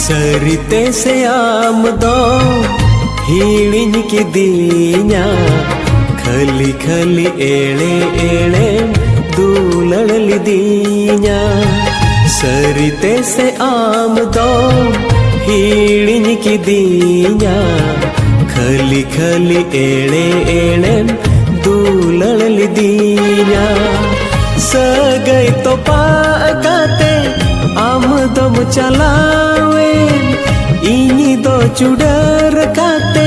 सरिते से आम दो हिड़िन की दीना खली खली एड़े एड़े दूलड़ दीना। सरिते से आम दो हिड़िन की दीना खली खली एड़े एड़े दूलड़ दीना। सगई तो पाकाते आम दम चलावे इनी दो चुडर काते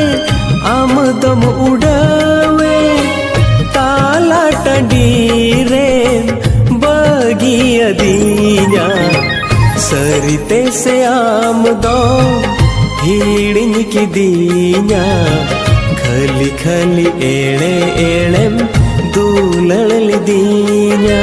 आम दम उड़ावे। ताला टंडी रे बगिया दीना सरिते से आम दो हिड़िन की दीना खली खली एड़े एड़े दूलड़ दीना।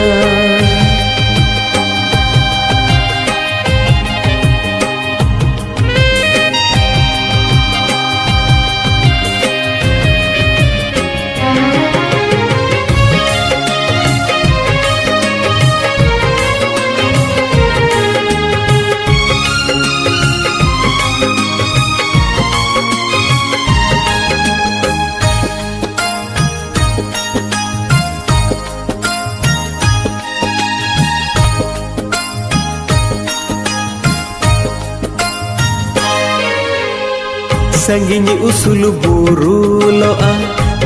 संगिनी उसूल बुरु लोआ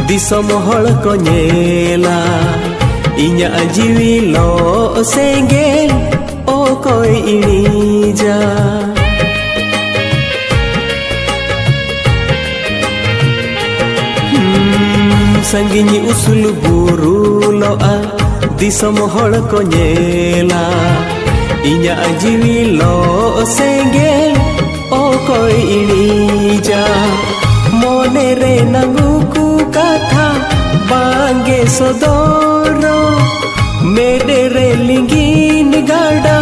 दिसम हल को नेला इnya जीवी लो सेंगेल ओ कोई इणीजा। संगिनी उसूल बुरु लोआ दिसम हल को नेला इnya जीवी लो सेंगेल ओ कोई इणीजा। मोने रे नंगुकु कथा बांगे सदोरो मेडे रे लिंगिन गाड़ा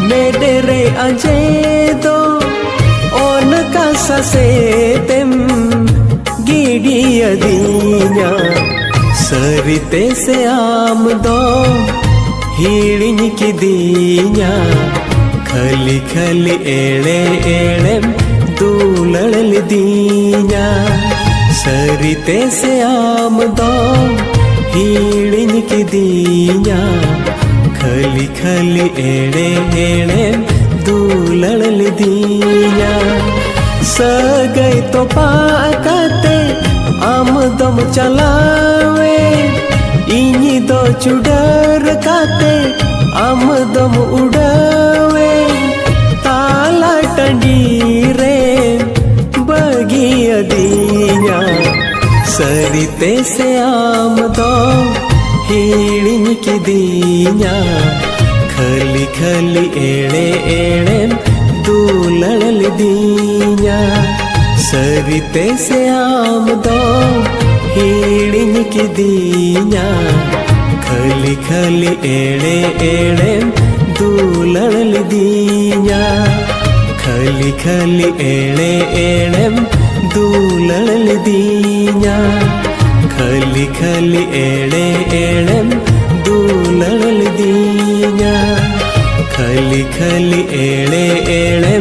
मेडे रे अजेदो ओन कासा से तेम गिड़ी अदीना। सरिते से आम दो हिड़िन की दीना खली खली एड़े एड़े दूलड़ दीना। सरिते से आम दो हिड़िन की दीना खली खली एड़े एड़े दूलड़ दीना। सगई तो पाकाते आम दम चलावे इनी दो चुडर काते आम दम उड़ावे। ताला टंडी रे बगिया दीना सरिते से आम दो हिड़िन की दीना खली खली एड़े एड़े दूलड़ दीना। सरिते से आम दो हिड़िन की दीना खली खली एड़े एड़े दूलड़ दीना खली खली एड़े एड़े दूलड़ दीना खली खली एड़े एड़े दूलड़ दीना खली खली एड़े एड़े